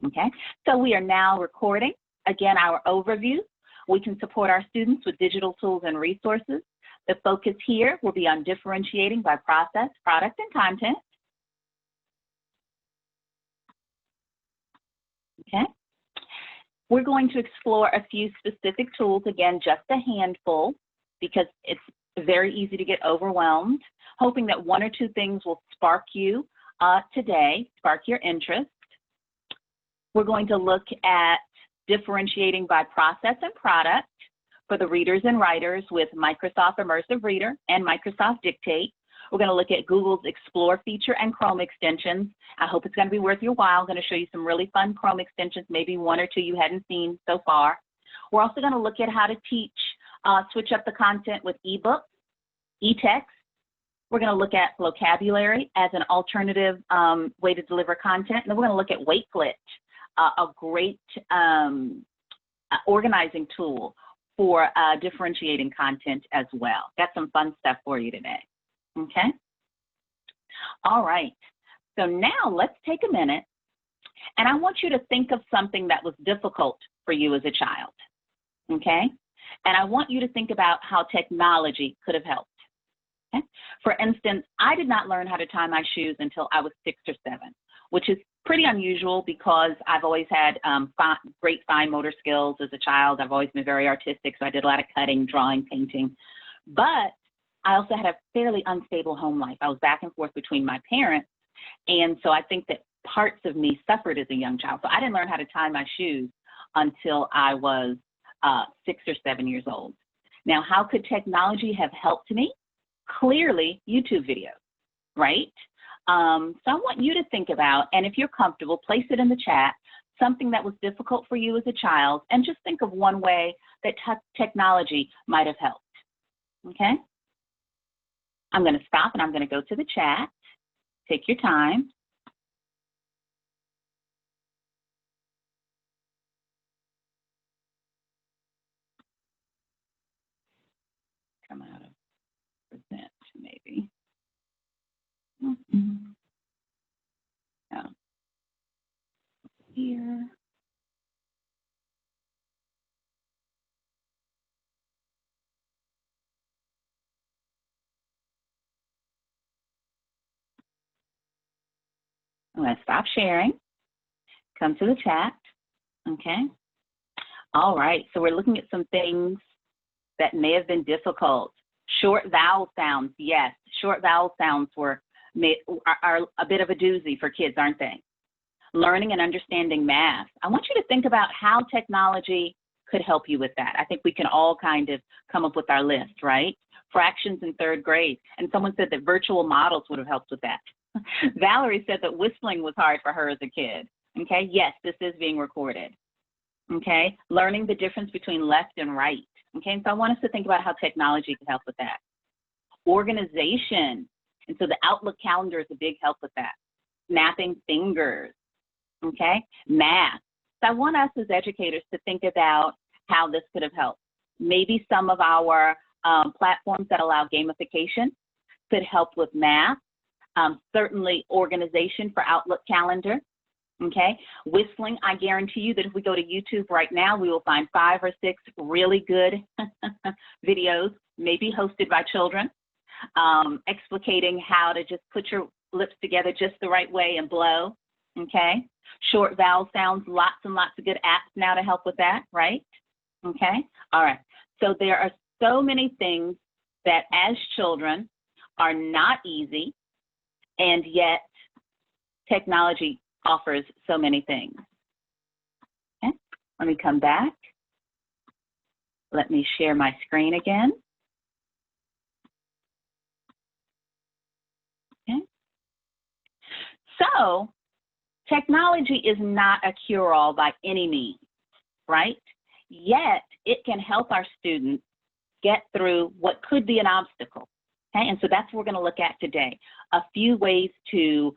Okay, so we are now recording. Again, our overview. We can support our students with digital tools and resources. The focus here will be on differentiating by process, product, and content. Okay. We're going to explore a few specific tools, again, just a handful, because it's very easy to get overwhelmed, hoping that one or two things will spark you today, spark your interest. We're going to look at differentiating by process and product for the readers and writers with Microsoft Immersive Reader and Microsoft Dictate. We're going to look at Google's Explore feature and Chrome extensions. I hope it's going to be worth your while. I'm going to show you some really fun Chrome extensions, maybe one or two you hadn't seen so far. We're also going to look at how to teach, switch up the content with ebooks, e-text. We're going to look at vocabulary as an alternative way to deliver content. And then we're going to look at Wakelet, a great organizing tool for differentiating content as well. Got some fun stuff for you today. Okay. All right. So now let's take a minute, and I want you to think of something that was difficult for you as a child. Okay. And I want you to think about how technology could have helped. Okay? For instance, I did not learn how to tie my shoes until I was 6 or 7, which is pretty unusual because I've always had great fine motor skills as a child. I've always been very artistic, so I did a lot of cutting, drawing, painting. But I also had a fairly unstable home life. I was back and forth between my parents, and so I think that parts of me suffered as a young child. So I didn't learn how to tie my shoes until I was 6 or 7 years old. Now, how could technology have helped me? Clearly, YouTube videos, right? So I want you to think about, and if you're comfortable, place it in the chat, something that was difficult for you as a child, and just think of one way that technology might have helped, okay? I'm going to stop and I'm going to go to the chat. Take your time. Come out of present, maybe. Oh. Here. I'm going to stop sharing. Come to the chat. Okay. All right. So we're looking at some things that may have been difficult. Short vowel sounds. Yes. Short vowel sounds are a bit of a doozy for kids, aren't they? Learning and understanding math. I want you to think about how technology could help you with that. I think we can all kind of come up with our list, right? Fractions in 3rd grade. And someone said that virtual models would have helped with that. Valerie said that whistling was hard for her as a kid. Okay, yes, this is being recorded. Okay, learning the difference between left and right. Okay, and so I want us to think about how technology can help with that. Organization, and so the Outlook calendar is a big help with that. Snapping fingers, okay, math. So I want us as educators to think about how this could have helped. Maybe some of our platforms that allow gamification could help with math. Certainly organization for Outlook calendar, okay? Whistling, I guarantee you that if we go to YouTube right now, we will find 5 or 6 really good videos, maybe hosted by children, explicating how to just put your lips together just the right way and blow, okay? Short vowel sounds, lots and lots of good apps now to help with that, right? Okay, all right. So there are so many things that as children are not easy, and yet technology offers so many things. Okay, let me come back. Let me share my screen again. Okay. So technology is not a cure-all by any means, right? Yet it can help our students get through what could be an obstacle. Okay, and so that's what we're going to look at today. A few ways to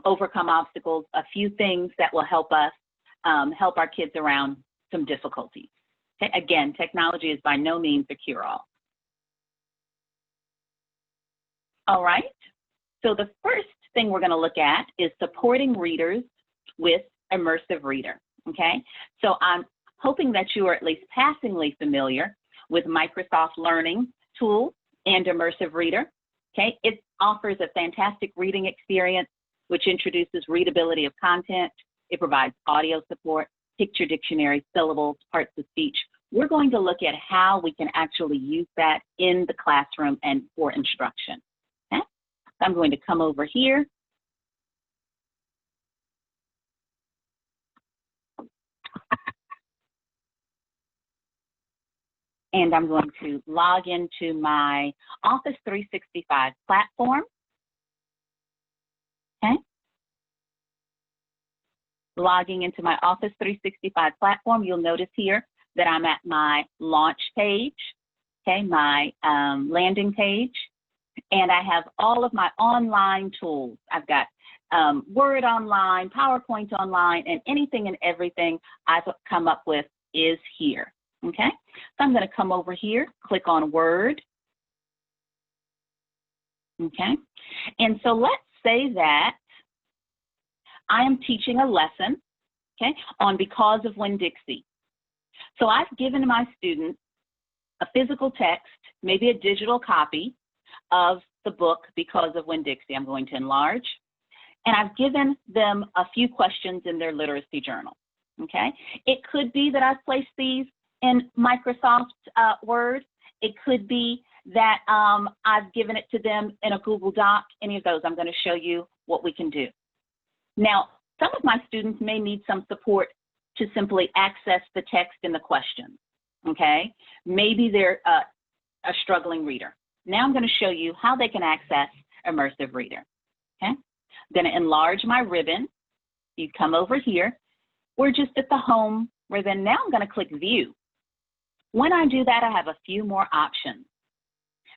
overcome obstacles, a few things that will help us help our kids around some difficulties. Okay, again, technology is by no means a cure-all. All right, so the first thing we're going to look at is supporting readers with Immersive Reader, okay? So I'm hoping that you are at least passingly familiar with Microsoft Learning Tools and Immersive Reader, okay? It offers a fantastic reading experience which introduces readability of content. It provides audio support, picture dictionary, syllables, parts of speech. We're going to look at how we can actually use that in the classroom and for instruction, okay? So I'm going to come over here. And I'm going to log into my Office 365 platform, okay? Logging into my Office 365 platform, you'll notice here that I'm at my launch page, okay, my landing page, and I have all of my online tools. I've got Word online, PowerPoint online, and anything and everything I've come up with is here, okay? So I'm going to come over here, click on Word, okay? And so let's say that I am teaching a lesson, okay, on Because of Winn-Dixie. So I've given my students a physical text, maybe a digital copy of the book Because of Winn-Dixie. I'm going to enlarge. And I've given them a few questions in their literacy journal, okay? It could be that I've placed these in Microsoft Word. It could be that I've given it to them in a Google Doc. Any of those, I'm going to show you what we can do. Now, some of my students may need some support to simply access the text in the question, okay? Maybe they're a struggling reader. Now I'm going to show you how they can access Immersive Reader, okay? I'm going to enlarge my ribbon. You come over here. We're just at the home, where then now I'm going to click View. When I do that, I have a few more options.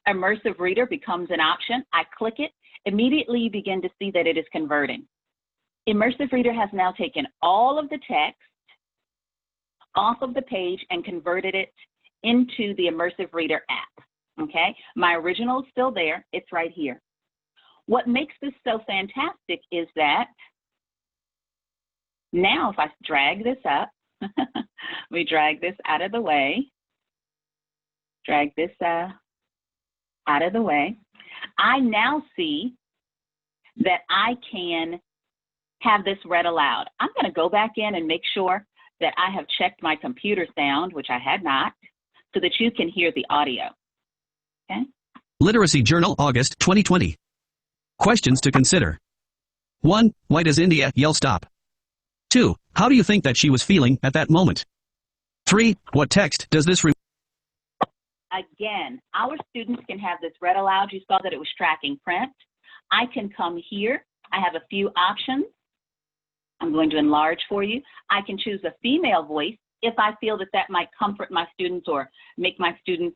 Immersive Reader becomes an option. I click it. Immediately, you begin to see that it is converting. Immersive Reader has now taken all of the text off of the page and converted it into the Immersive Reader app, okay? My original is still there. It's right here. What makes this so fantastic is that now if I drag this up, we drag this out of the way, drag this out of the way, I now see that I can have this read aloud. I'm going to go back in and make sure that I have checked my computer sound, which I had not, so that you can hear the audio, okay? Literacy Journal, August 2020. Questions to consider. 1. Why does India yell stop? 2. How do you think that she was feeling at that moment? 3. What text does this Again, our students can have this read aloud. You saw that it was tracking print. I can come here. I have a few options. I'm going to enlarge for you. I can choose a female voice if I feel that that might comfort my students or make my students,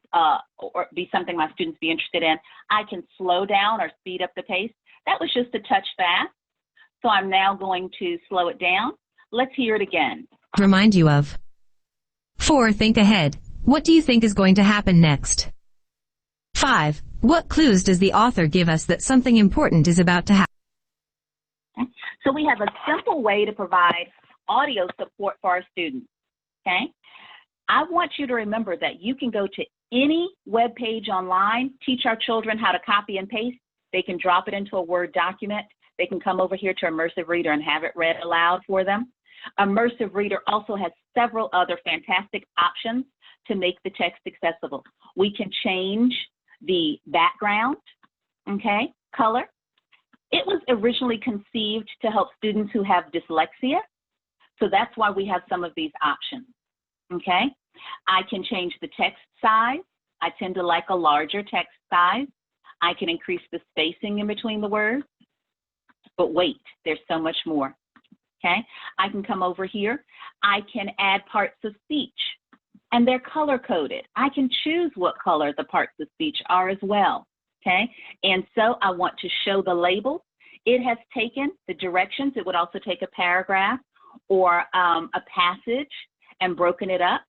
or be something my students be interested in. I can slow down or speed up the pace. That was just a touch fast. So I'm now going to slow it down. Let's hear it again. Remind you of. 4. Think ahead. What do you think is going to happen next? 5. What clues does the author give us that something important is about to happen? So we have a simple way to provide audio support for our students, okay? I want you to remember that you can go to any web page online, teach our children how to copy and paste. They can drop it into a Word document. They can come over here to Immersive Reader and have it read aloud for them. Immersive Reader also has several other fantastic options to make the text accessible. We can change the background, okay, color. It was originally conceived to help students who have dyslexia, so that's why we have some of these options, okay? I can change the text size. I tend to like a larger text size. I can increase the spacing in between the words, but wait, there's so much more, okay? I can come over here. I can add parts of speech, and they're color-coded. I can choose what color the parts of speech are as well. Okay, and so I want to show the label. It has taken the directions. It would also take a paragraph or a passage and broken it up.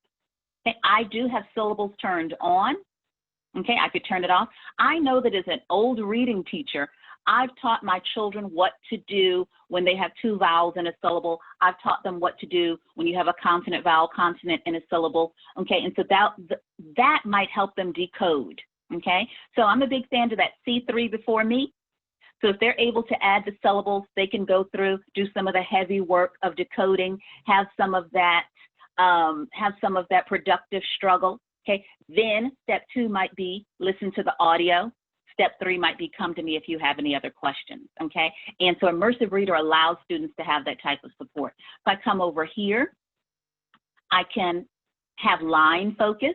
Okay, I do have syllables turned on. Okay, I could turn it off. I know that as an old reading teacher, I've taught my children what to do when they have two vowels in a syllable. I've taught them what to do when you have a consonant, vowel, consonant in a syllable. Okay, and so that might help them decode. Okay, so I'm a big fan of that C3 before me. So if they're able to add the syllables, they can go through, do some of the heavy work of decoding, have some of that productive struggle. Okay, then step 2 might be listen to the audio. Step 3 might be come to me if you have any other questions. Okay, and so Immersive Reader allows students to have that type of support. If I come over here, I can have line focus,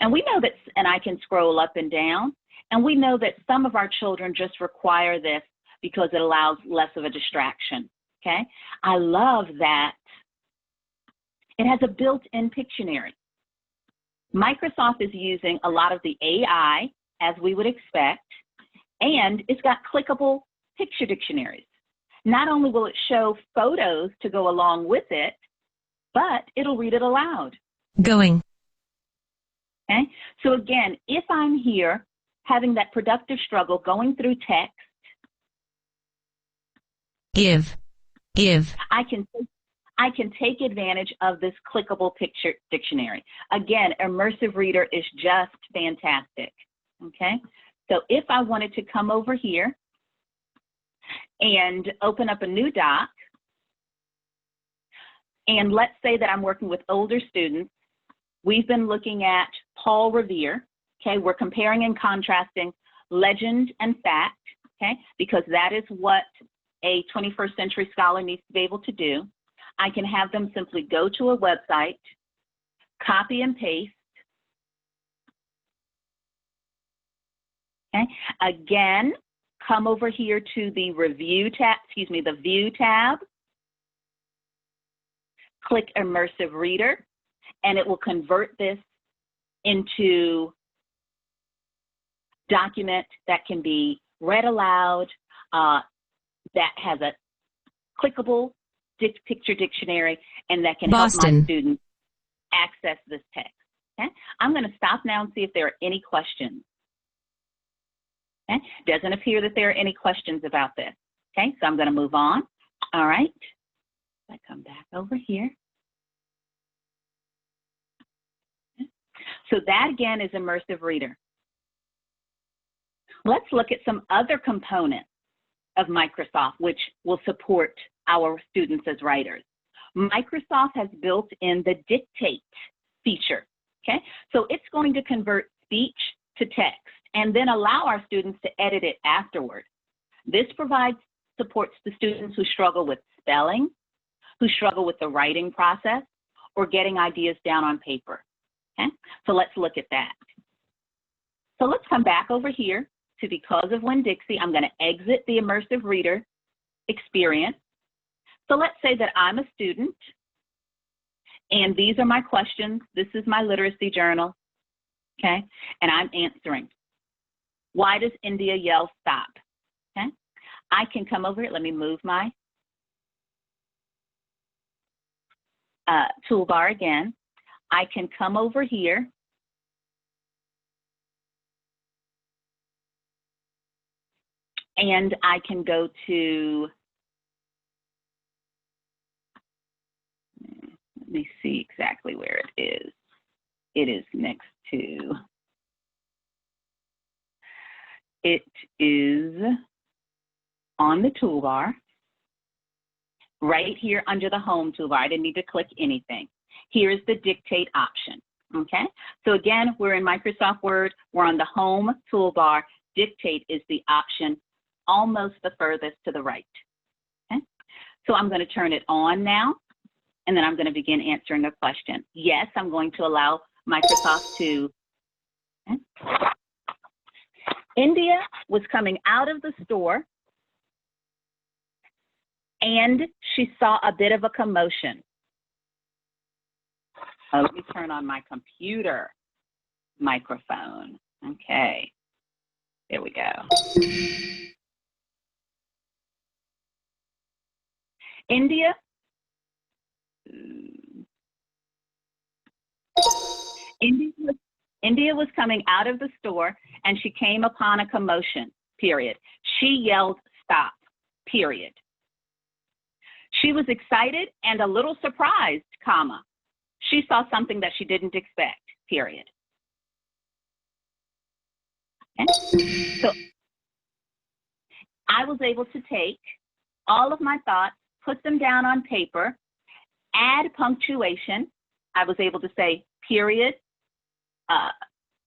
and we know that, and I can scroll up and down. And we know that some of our children just require this because it allows less of a distraction, okay? I love that it has a built-in Pictionary. Microsoft is using a lot of the AI, as we would expect, and it's got clickable picture dictionaries. Not only will it show photos to go along with it, but it'll read it aloud. Going. Okay, so again, if I'm here, having that productive struggle, going through text. Give. I can take advantage of this clickable picture dictionary. Again, Immersive Reader is just fantastic, okay? So if I wanted to come over here and open up a new doc, and let's say that I'm working with older students, we've been looking at Paul Revere. Okay, we're comparing and contrasting legend and fact, okay, because that is what a 21st century scholar needs to be able to do. I can have them simply go to a website, copy and paste. Okay, again, come over here to the review tab, the view tab, click Immersive Reader, and it will convert this into document that can be read aloud, that has a clickable picture dictionary, and that can help my students access this text. Okay? I'm going to stop now and see if there are any questions. Okay? Doesn't appear that there are any questions about this. Okay, so I'm going to move on. All right. I come back over here. Okay. So that again is Immersive Reader. Let's look at some other components of Microsoft which will support our students as writers. Microsoft has built in the dictate feature, okay? So it's going to convert speech to text and then allow our students to edit it afterward. This provides supports to students who struggle with spelling, who struggle with the writing process, or getting ideas down on paper, okay? So let's look at that. So let's come back over here to Because of Winn-Dixie. I'm going to exit the Immersive Reader experience. So let's say that I'm a student, and these are my questions. This is my literacy journal, okay? And I'm answering. Why does India yell stop? Okay? I can come over here. Let me move my toolbar again. I can come over here and I can go to, let me see exactly where it is. It is next to, it is on the toolbar, right here under the home toolbar. I didn't need to click anything. Here's the dictate option, okay? So again, we're in Microsoft Word, we're on the home toolbar. Dictate is the option almost the furthest to the right, okay? So I'm gonna turn it on now, and then I'm gonna begin answering a question. Yes, I'm going to allow Microsoft to, okay? India was coming out of the store and she saw a bit of a commotion. Let me turn on my computer microphone. Okay, there we go. India was coming out of the store and she came upon a commotion. period. She yelled, stop, period. She was excited and a little surprised, comma. She saw something that she didn't expect, period. Okay? So I was able to take all of my thoughts, put them down on paper, add punctuation. I was able to say period,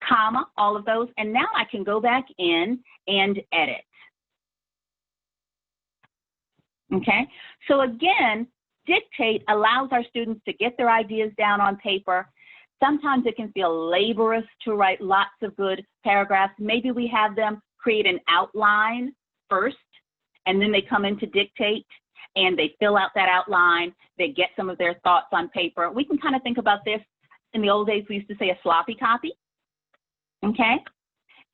comma, all of those, and now I can go back in and edit. Okay, so again, dictate allows our students to get their ideas down on paper. Sometimes it can feel laborious to write lots of good paragraphs. Maybe we have them create an outline first, and then they come in to dictate, and they fill out that outline. They get some of their thoughts on paper. We can kind of think about this. In the old days, we used to say a sloppy copy. Okay,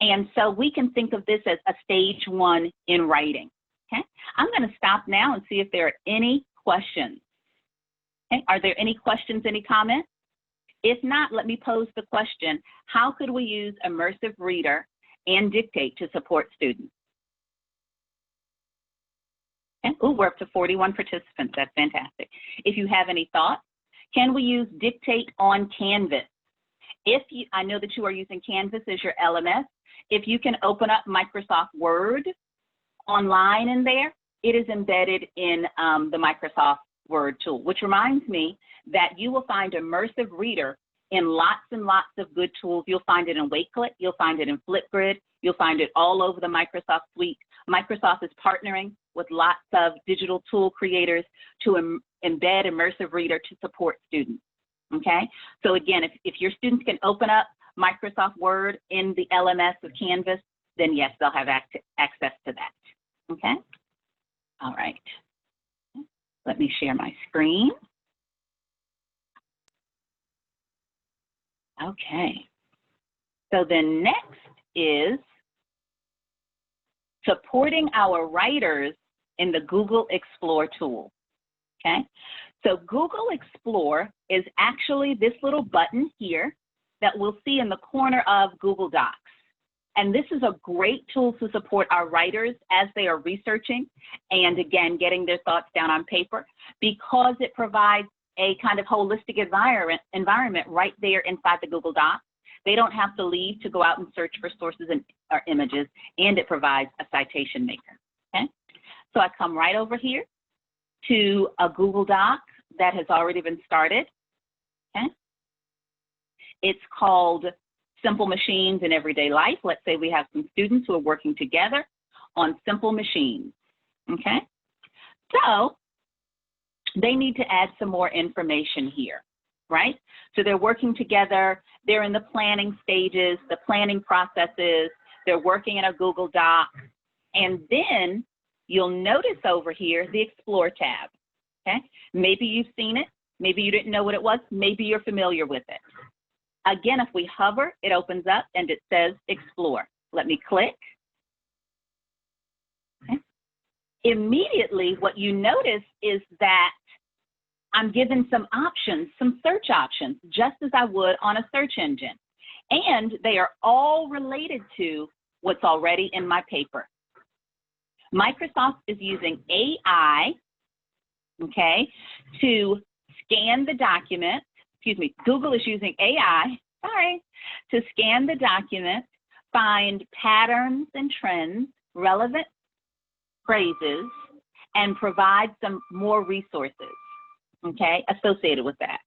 and so we can think of this as a stage one in writing. Okay, I'm going to stop now and see if there are any questions. Okay, are there any questions, any comments? If not, let me pose the question, how could we use Immersive Reader and Dictate to support students? Okay. Ooh, we're up to 41 participants. That's fantastic. If you have any thoughts, can we use Dictate on Canvas? If you, I know that you are using Canvas as your LMS. If you can open up Microsoft Word online in there, it is embedded in the Microsoft Word tool, which reminds me that you will find Immersive Reader in lots and lots of good tools. You'll find it in Wakelet, you'll find it in Flipgrid, you'll find it all over the Microsoft suite. Microsoft is partnering with lots of digital tool creators to embed Immersive Reader to support students, okay? So again, if your students can open up Microsoft Word in the LMS of Canvas, then yes, they'll have access to that, okay? All right, let me share my screen. Okay, so then next is supporting our writers in the Google Explore tool, okay? So Google Explore is actually this little button here that we'll see in the corner of Google Docs. And this is a great tool to support our writers as they are researching and, again, getting their thoughts down on paper, because it provides a kind of holistic environment right there inside the Google Docs. They don't have to leave to go out and search for sources or images, and it provides a citation maker, okay? So I come right over here to a Google Doc that has already been started, okay? It's called Simple Machines in Everyday Life. Let's say we have some students who are working together on simple machines, okay? So they need to add some more information here, right? So they're working together, they're in the planning stages, the planning processes, they're working in a Google Doc, and then you'll notice over here the Explore tab, okay? Maybe you've seen it, maybe you didn't know what it was, maybe you're familiar with it. Again, if we hover, it opens up and it says Explore. Let me click. Okay. Immediately, what you notice is that I'm given some options, some search options, just as I would on a search engine. And they are all related to what's already in my paper. Microsoft is using AI, okay, to scan the document. Excuse me, Google is using AI, to scan the document, find patterns and trends, relevant phrases, and provide some more resources, okay, associated with that.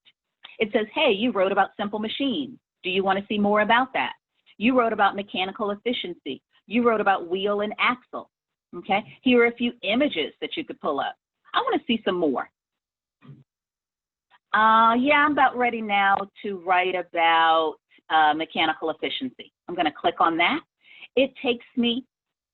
It says, hey, you wrote about simple machines. Do you want to see more about that? You wrote about mechanical efficiency. You wrote about wheel and axle, okay? Here are a few images that you could pull up. I want to see some more. Yeah, I'm about ready now to write about mechanical efficiency. I'm going to click on that. It takes me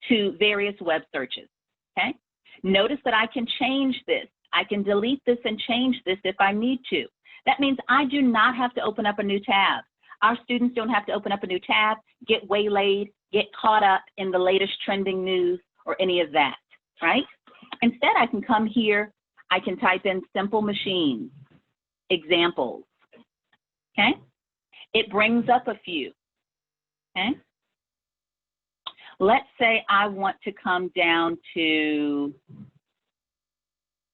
to various web searches, okay? Notice that I can change this. I can delete this and change this if I need to. That means I do not have to open up a new tab. Our students don't have to open up a new tab, get waylaid, get caught up in the latest trending news or any of that, right? Instead, I can come here, I can type in simple machines. Examples, okay? It brings up a few, okay? let's say I want to come down to,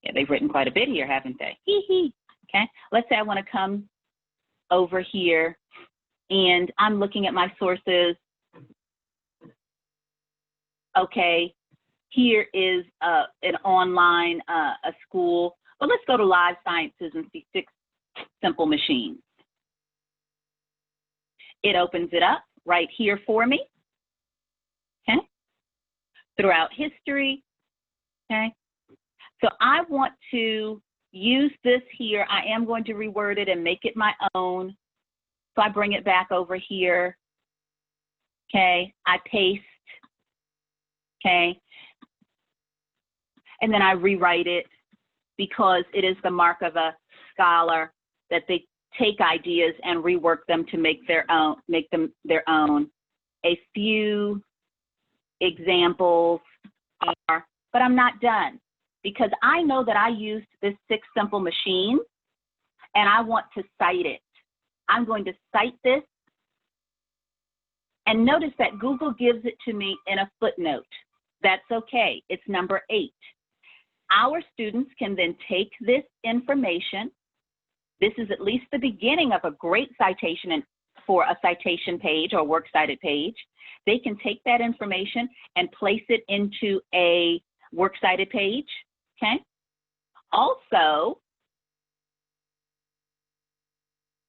yeah, they've written quite a bit here, haven't they? Okay, let's say I want to come over here and I'm looking at my sources. Okay, here is an online a school. Well, let's go to Live Sciences and see 6 simple machines. It opens it up right here for me. Okay, throughout history. Okay, so I want to use this here. I am going to reword it and make it my own. So I bring it back over here. Okay, I paste. Okay, and then I rewrite it because it is the mark of a scholar that they take ideas and rework them to make them their own. A few examples are, but I'm not done because I know that I used this 6 simple machines and I want to cite it. I'm going to cite this, and notice that Google gives it to me in a footnote. That's okay, it's number 8. Our students can then take this information. This is at least the beginning of a great citation for a citation page or works cited page. They can take that information and place it into a works cited page, okay? Also,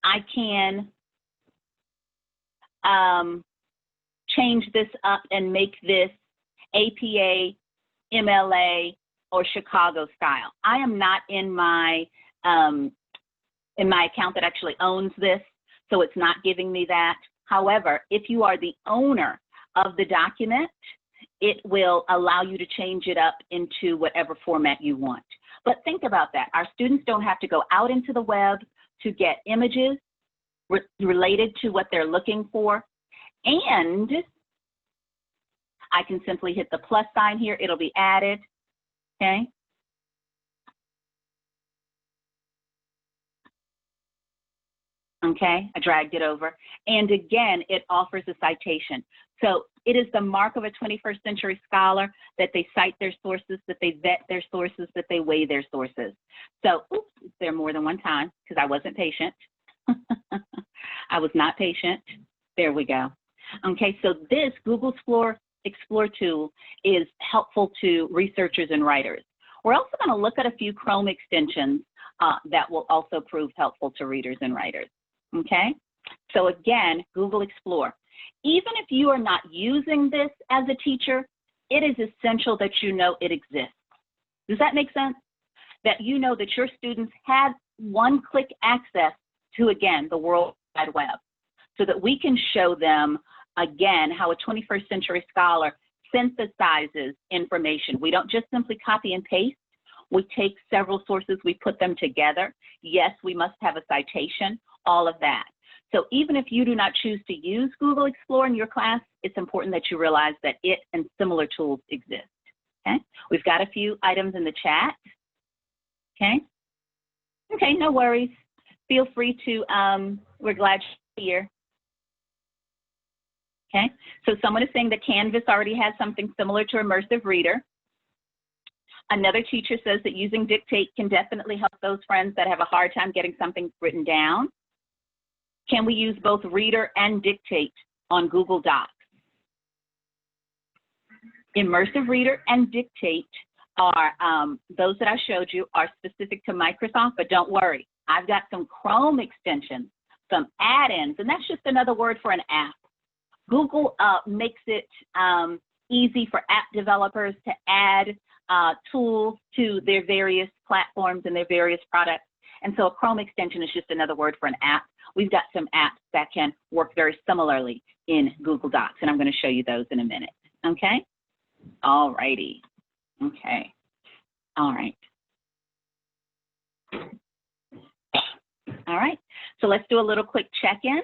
I can change this up and make this APA, MLA, or Chicago style. I am not in my account that actually owns this, so it's not giving me that. However, if you are the owner of the document, it will allow you to change it up into whatever format you want. But think about that. Our students don't have to go out into the web to get images related to what they're looking for. And I can simply hit the plus sign here. It'll be added, okay? Okay, I dragged it over. And again, it offers a citation. So it is the mark of a 21st century scholar that they cite their sources, that they vet their sources, that they weigh their sources. So, oops, it's there more than one time because I wasn't patient. I was not patient. There we go. Okay, so this Google Explore tool is helpful to researchers and writers. We're also going to look at a few Chrome extensions that will also prove helpful to readers and writers. Okay, so again, Google Explore. Even if you are not using this as a teacher, it is essential that you know it exists. Does that make sense? That you know that your students have one-click access to, again, the World Wide Web, so that we can show them, again, how a 21st century scholar synthesizes information. We don't just simply copy and paste. We take several sources, we put them together. Yes, we must have a citation, all of that. So even if you do not choose to use Google Explore in your class, it's important that you realize that it and similar tools exist, okay? We've got a few items in the chat, okay? Okay, no worries. Feel free to, we're glad you're here. Okay, so someone is saying that Canvas already has something similar to Immersive Reader. Another teacher says that using Dictate can definitely help those friends that have a hard time getting something written down. Can we use both Reader and Dictate on Google Docs? Immersive Reader and Dictate are, those that I showed you are specific to Microsoft, but don't worry. I've got some Chrome extensions, some add-ins, and that's just another word for an app. Google makes it easy for app developers to add tools to their various platforms and their various products. And so a Chrome extension is just another word for an app. We've got some apps that can work very similarly in Google Docs, and I'm going to show you those in a minute. Okay? All righty. Okay. All right. All right. So let's do a little quick check-in.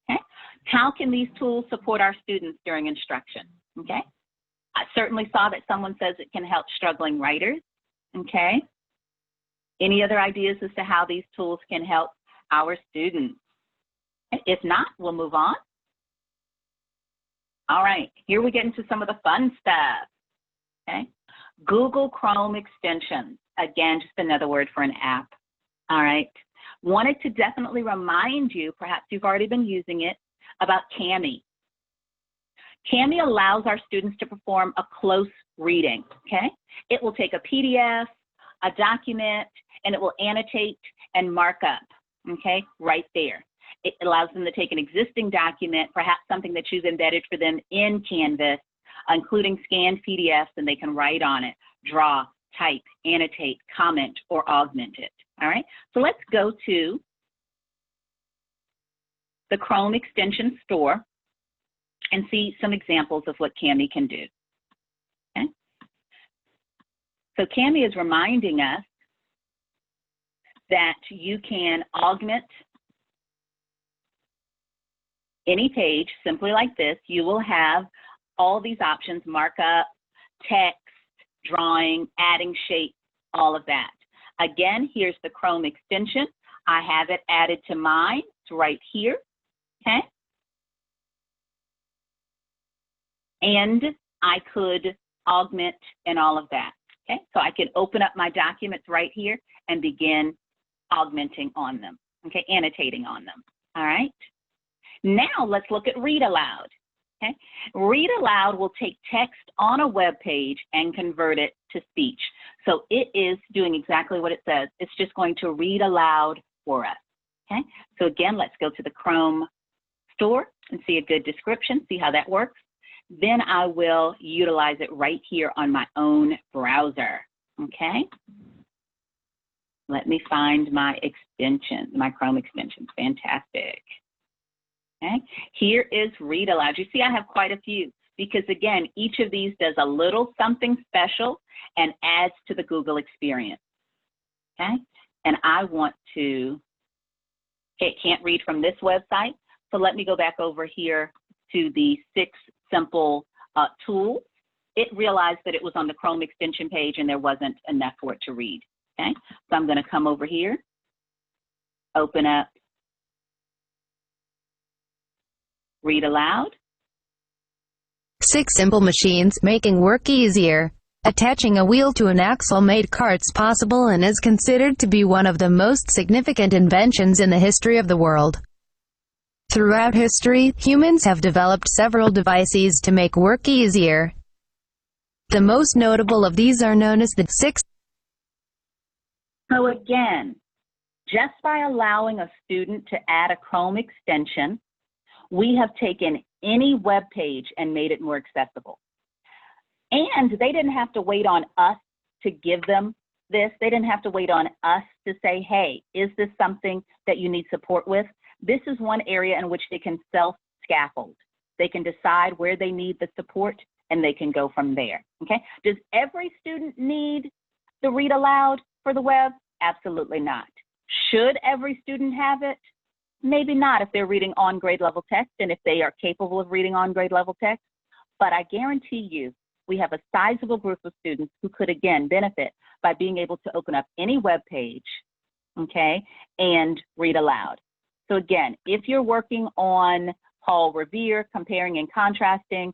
Okay. How can these tools support our students during instruction? Okay. I certainly saw that someone says it can help struggling writers. Okay. Any other ideas as to how these tools can help our students? If not, we'll move on. All right, here we get into some of the fun stuff, okay? Google Chrome extensions. Again, just another word for an app, all right? Wanted to definitely remind you, perhaps you've already been using it, about Cami. Cami allows our students to perform a close reading, okay? It will take a PDF, a document, and it will annotate and mark up, okay, right there. It allows them to take an existing document, perhaps something that you've embedded for them in Canvas, including scanned PDFs, and they can write on it, draw, type, annotate, comment, or augment it, all right? So let's go to the Chrome extension store and see some examples of what Cami can do, okay? So Cami is reminding us that you can augment any page simply like this. You will have all these options: markup, text, drawing, adding shape, all of that. Again, here's the Chrome extension. I have it added to mine. It's right here, okay? And I could augment and all of that, okay? So I can open up my documents right here and begin augmenting on them, okay, annotating on them, all right? Now let's look at Read Aloud, okay? Read Aloud will take text on a web page and convert it to speech. So it is doing exactly what it says. It's just going to read aloud for us, okay? So again, let's go to the Chrome store and see a good description, see how that works. Then I will utilize it right here on my own browser, okay? Let me find my extension, my Chrome extension. Fantastic. Okay, here is Read Aloud. You see I have quite a few because, again, each of these does a little something special and adds to the Google experience, okay? And I want to, okay, can't read from this website, so let me go back over here to the 6 simple tools. It realized that it was on the Chrome extension page and there wasn't enough for it to read, okay? So I'm gonna come over here, open up Read Aloud. 6 simple machines making work easier. Attaching a wheel to an axle made carts possible and is considered to be one of the most significant inventions in the history of the world. Throughout history, humans have developed several devices to make work easier. The most notable of these are known as the 6. So again, just by allowing a student to add a Chrome extension, we have taken any web page and made it more accessible. And they didn't have to wait on us to give them this. They didn't have to wait on us to say, hey, is this something that you need support with? This is one area in which they can self-scaffold. They can decide where they need the support and they can go from there, okay? Does every student need the Read Aloud for the web? Absolutely not. Should every student have it? Maybe not if they're reading on grade level text and if they are capable of reading on grade level text, but I guarantee you we have a sizable group of students who could again benefit by being able to open up any web page, okay, and read aloud. So again, if you're working on Paul Revere, comparing and contrasting,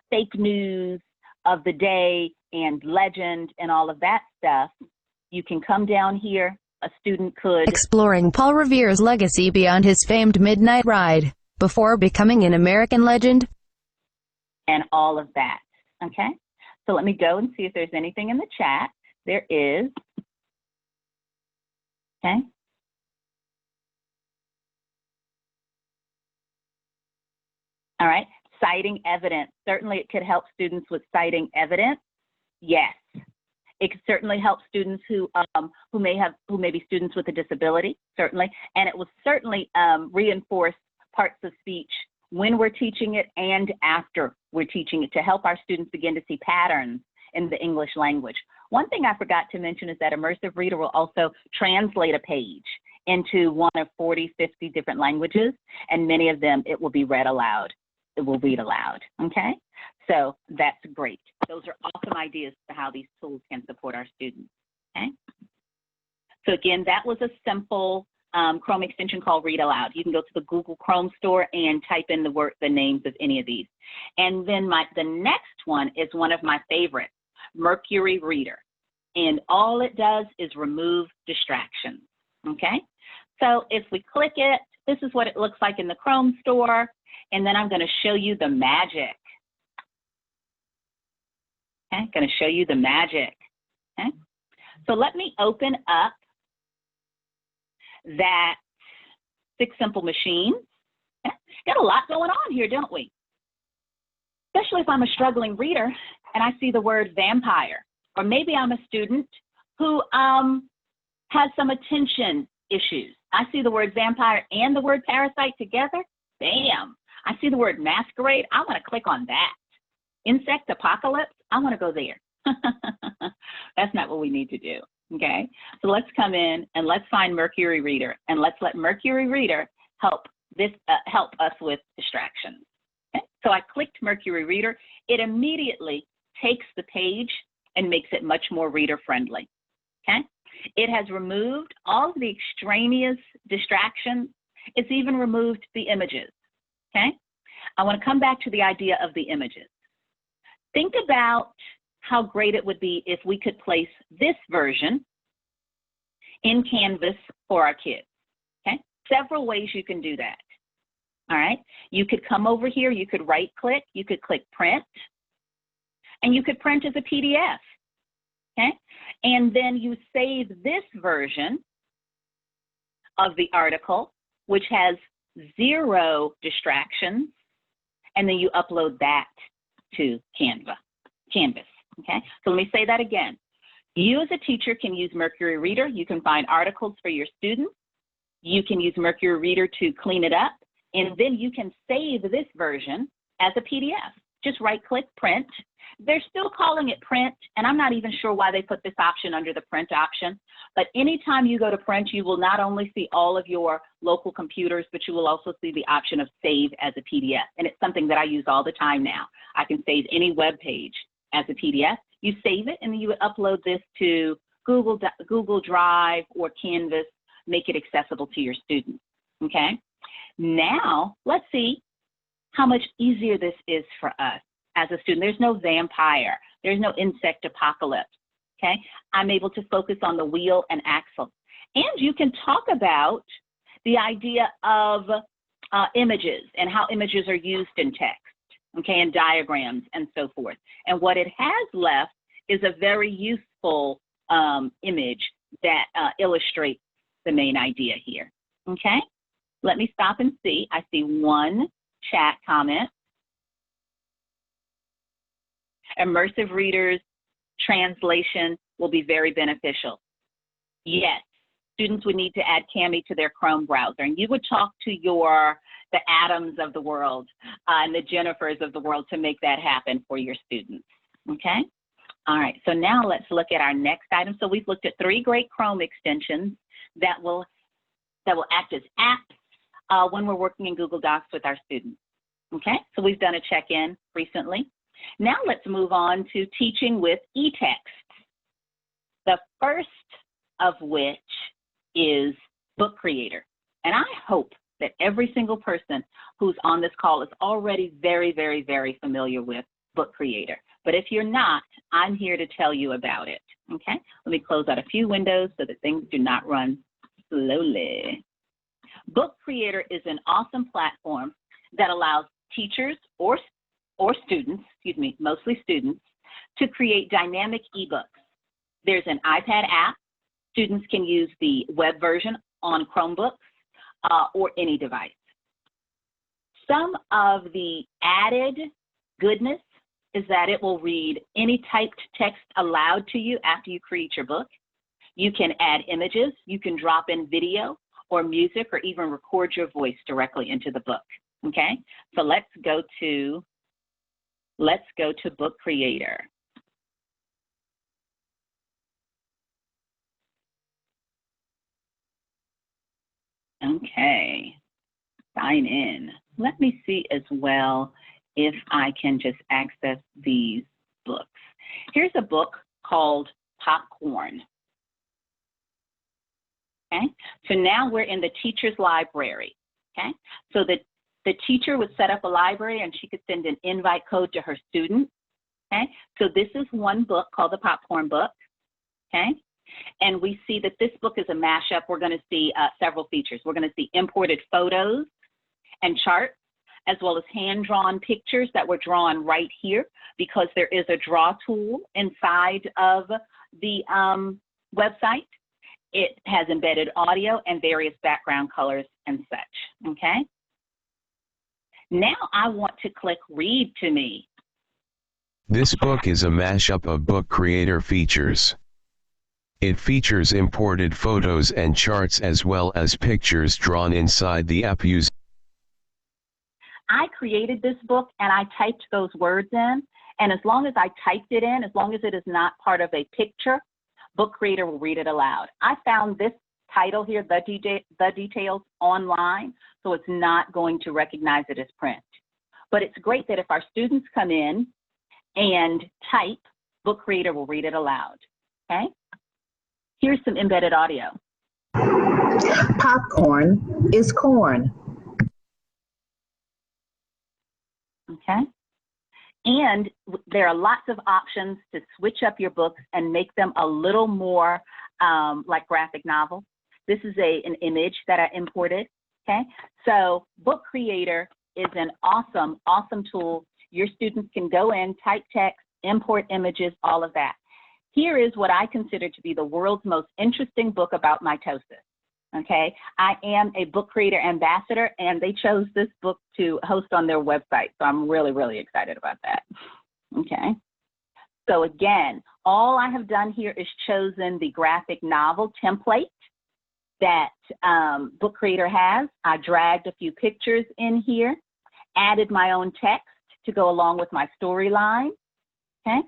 fake news of the day and legend and all of that stuff, you can come down here. A student could exploring Paul Revere's legacy beyond his famed midnight ride, before becoming an American legend, and all of that, okay? So let me go and see if there's anything in the chat. There is, okay? All right, citing evidence. Certainly it could help students with citing evidence. Yes. It could certainly help students who may be students with a disability, certainly, and it will certainly reinforce parts of speech when we're teaching it and after we're teaching it to help our students begin to see patterns in the English language. One thing I forgot to mention is that Immersive Reader will also translate a page into one of 40, 50 different languages, and many of them it will be read aloud. It will read aloud, okay? So that's great. Those are awesome ideas for how these tools can support our students, okay? So again, that was a simple Chrome extension called Read Aloud. You can go to the Google Chrome store and type in the names of any of these. And then the next one is one of my favorites, Mercury Reader. And all it does is remove distractions, okay? So if we click it, this is what it looks like in the Chrome store. And then I'm gonna show you the magic. Okay, gonna show you the magic, okay? So let me open up that 6 Simple Machines. Okay. Got a lot going on here, don't we? Especially if I'm a struggling reader and I see the word vampire, or maybe I'm a student who has some attention issues. I see the word vampire and the word parasite together, bam. I see the word masquerade, I wanna click on that. Insect apocalypse, I wanna go there. That's not what we need to do, okay? So let's come in and let's find Mercury Reader, and let's let Mercury Reader help us with distractions. Okay? So I clicked Mercury Reader. It immediately takes the page and makes it much more reader friendly, okay? It has removed all of the extraneous distractions. It's even removed the images, okay? I want to come back to the idea of the images. Think about how great it would be if we could place this version in Canvas for our kids, okay? Several ways you can do that, all right? You could come over here, you could right click, you could click print, and you could print as a PDF, okay? And then you save this version of the article, which has 0 distractions, and then you upload that to Canvas. Okay, so let me say that again. You as a teacher can use Mercury Reader. You can find articles for your students. You can use Mercury Reader to clean it up, and then you can save this version as a PDF. Just right-click, print. They're still calling it print, and I'm not even sure why they put this option under the print option, but anytime you go to print, you will not only see all of your local computers, but you will also see the option of save as a PDF, and it's something that I use all the time now. I can save any web page as a PDF. You save it, and then you would upload this to Google Drive or Canvas, make it accessible to your students, okay? Now, let's see how much easier this is for us as a student. There's no vampire. There's no insect apocalypse, okay? I'm able to focus on the wheel and axle. And you can talk about the idea of images and how images are used in text, okay, and diagrams and so forth. And what it has left is a very useful image that illustrates the main idea here, okay? Let me stop and see. I see one chat comment. Immersive Reader's translation will be very beneficial. Yes, students would need to add Cami to their Chrome browser, and you would talk to the Adams of the world and the Jennifers of the world to make that happen for your students, okay? All right, so now let's look at our next item. So we've looked at 3 great Chrome extensions that will act as apps when we're working in Google Docs with our students, okay? So we've done a check-in recently. Now let's move on to teaching with e-text, the first of which is Book Creator. And I hope that every single person who's on this call is already very, very, very familiar with Book Creator. But if you're not, I'm here to tell you about it, okay? Let me close out a few windows so that things do not run slowly. Book Creator is an awesome platform that allows teachers or students, excuse me, mostly students, to create dynamic ebooks. There's an iPad app. Students can use the web version on Chromebooks or any device. Some of the added goodness is that it will read any typed text aloud to you after you create your book. You can add images, you can drop in video or music, or even record your voice directly into the book, okay? So let's go to Book Creator. Okay, sign in. Let me see as well if I can just access these books. Here's a book called Popcorn. Okay, so now we're in the teacher's library. Okay, so the teacher would set up a library and she could send an invite code to her student. Okay, so this is one book called the Popcorn Book. Okay, and we see that this book is a mashup. We're going to see several features. We're going to see imported photos and charts, as well as hand-drawn pictures that were drawn right here, because there is a draw tool inside of the website. It has embedded audio and various background colors and such, okay? Now I want to click Read to Me. This book is a mashup of Book Creator features. It features imported photos and charts as well as pictures drawn inside the app using. I created this book and I typed those words in, and as long as I typed it in, as long as it is not part of a picture, Book Creator will read it aloud. I found this title here, The Details, online, so it's not going to recognize it as print. But it's great that if our students come in and type, Book Creator will read it aloud, okay? Here's some embedded audio. Popcorn is corn. Okay, and there are lots of options to switch up your books and make them a little more like graphic novels. This is an image that I imported, okay? So Book Creator is an awesome, awesome tool. Your students can go in, type text, import images, all of that. Here is what I consider to be the world's most interesting book about mitosis. Okay, I am a Book Creator ambassador, and they chose this book to host on their website, so I'm really, really excited about that. Okay, so again, all I have done here is chosen the graphic novel template that Book Creator has. I dragged a few pictures in here, added my own text to go along with my storyline, okay,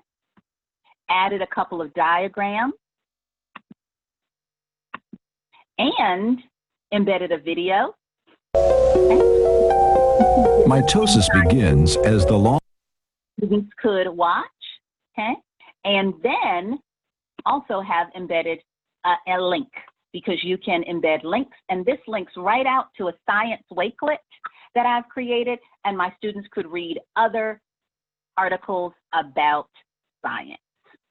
added a couple of diagrams, and embedded a video. Okay. Mitosis begins as the long Students could watch, okay, and then also have embedded a link, because you can embed links, and this links right out to a science Wakelet that I've created, and my students could read other articles about science,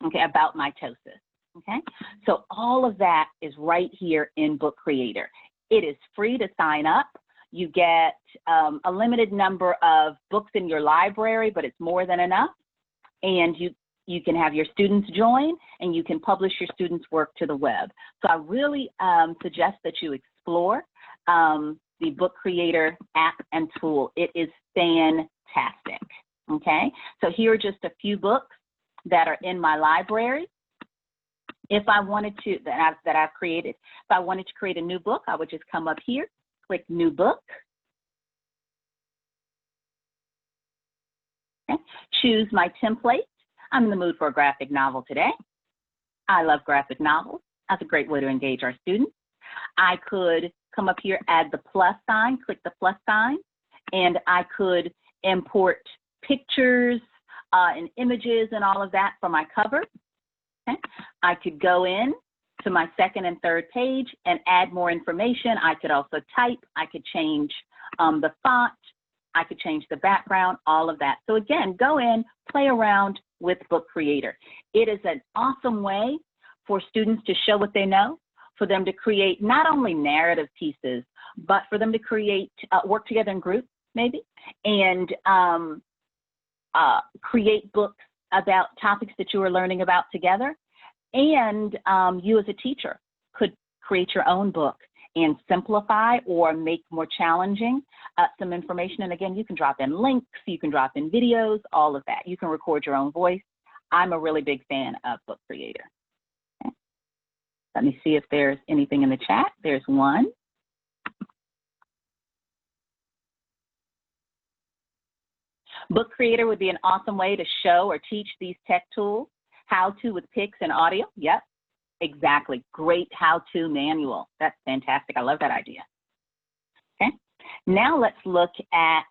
okay, about mitosis. Okay, so all of that is right here in Book Creator. It is free to sign up. You get a limited number of books in your library, but it's more than enough. And you can have your students join, and you can publish your students' work to the web. So I really suggest that you explore the Book Creator app and tool. It is fantastic. Okay, so here are just a few books that are in my library. If I wanted to, that I've created, if I wanted to create a new book, I would just come up here, click New Book. Okay. Choose my template. I'm in the mood for a graphic novel today. I love graphic novels. That's a great way to engage our students. I could come up here, add the plus sign, click the plus sign, and I could import pictures and images and all of that for my cover. Okay. I could go in to my second and third page and add more information. I could also type. I could change the font. I could change the background, all of that. So again, go in, play around with Book Creator. It is an awesome way for students to show what they know, for them to create not only narrative pieces, but for them to create, work together in groups maybe, and create books about topics that you are learning about together. And you as a teacher could create your own book and simplify or make more challenging some information. And again, you can drop in links, you can drop in videos, all of that. You can record your own voice. I'm a really big fan of Book Creator. Okay. Let me see if there's anything in the chat. There's one. Book Creator would be an awesome way to show or teach these tech tools. How to with pics and audio. Yep, exactly. Great how-to manual. That's fantastic. I love that idea. Okay, now let's look at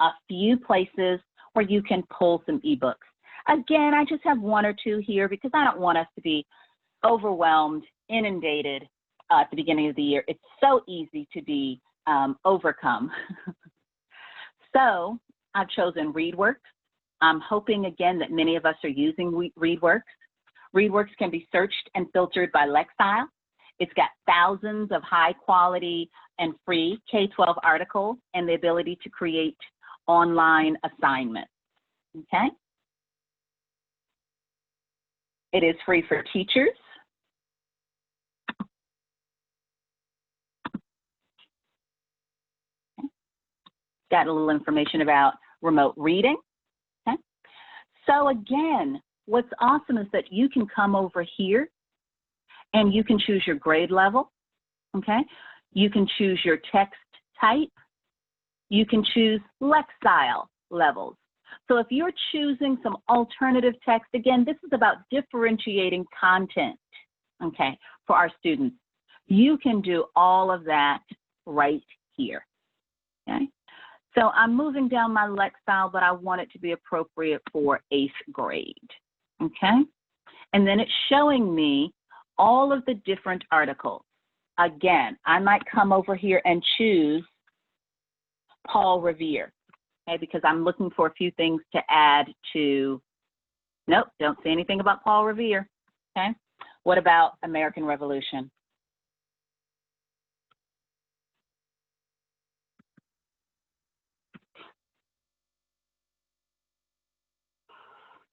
a few places where you can pull some ebooks. Again, I just have one or two here because I don't want us to be overwhelmed, inundated at the beginning of the year, it's so easy to be overcome. So I've chosen ReadWorks. I'm hoping, again, that many of us are using ReadWorks. ReadWorks can be searched and filtered by Lexile. It's got thousands of high quality and free K-12 articles and the ability to create online assignments, okay? It is free for teachers. Got a little information about remote reading, okay? So again, what's awesome is that you can come over here and you can choose your grade level, okay? You can choose your text type. You can choose Lexile levels. So if you're choosing some alternative text, again, this is about differentiating content, okay, for our students. You can do all of that right here, okay? So I'm moving down my Lexile, but I want it to be appropriate for 8th grade, okay? And then it's showing me all of the different articles. Again, I might come over here and choose Paul Revere, okay, because I'm looking for a few things to add to, nope, don't see anything about Paul Revere, okay? What about American Revolution?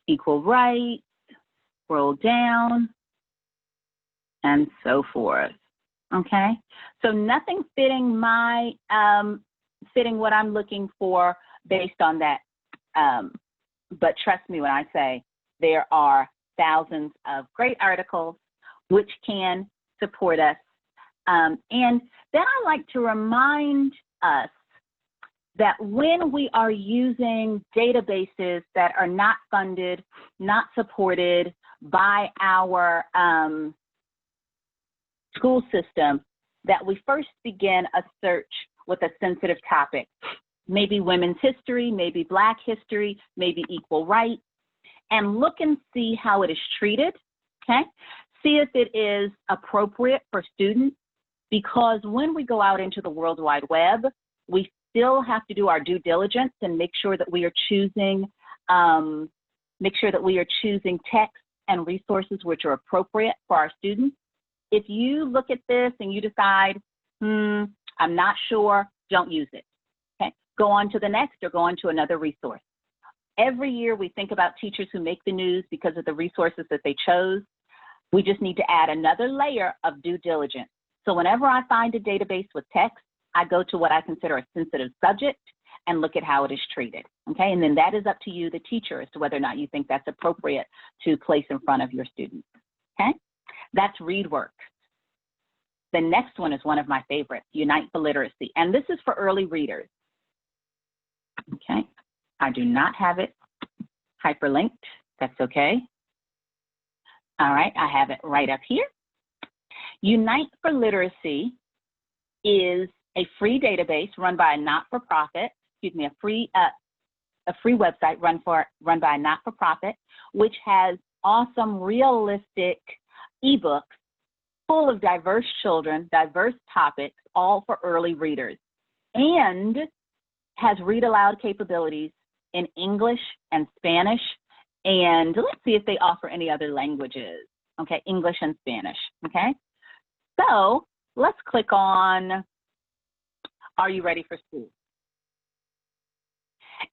Equal rights, scroll down, and so forth, okay? So nothing fitting my, fitting what I'm looking for based on that, but trust me when I say there are thousands of great articles which can support us. And then I like to remind us that when we are using databases that are not funded, not supported by our school system, that we first begin a search with a sensitive topic. Maybe women's history, maybe Black history, maybe equal rights, and look and see how it is treated, okay? See if it is appropriate for students, because when we go out into the World Wide Web, we still have to do our due diligence and make sure that we are choosing, text and resources which are appropriate for our students. If you look at this and you decide, I'm not sure, don't use it, okay? Go on to the next or go on to another resource. Every year we think about teachers who make the news because of the resources that they chose. We just need to add another layer of due diligence. So whenever I find a database with text, I go to what I consider a sensitive subject and look at how it is treated, okay? And then that is up to you, the teacher, as to whether or not you think that's appropriate to place in front of your students, okay? That's ReadWorks. The next one is one of my favorites, Unite for Literacy, and this is for early readers, okay? I do not have it hyperlinked, that's okay. All right, I have it right up here. Unite for Literacy is a free database run by a not-for-profit, a free website run by a not-for-profit, which has awesome, realistic ebooks full of diverse children, diverse topics, all for early readers, and has read aloud capabilities in English and Spanish, and let's see if they offer any other languages, okay, English and Spanish, okay? So let's click on, are you ready for school?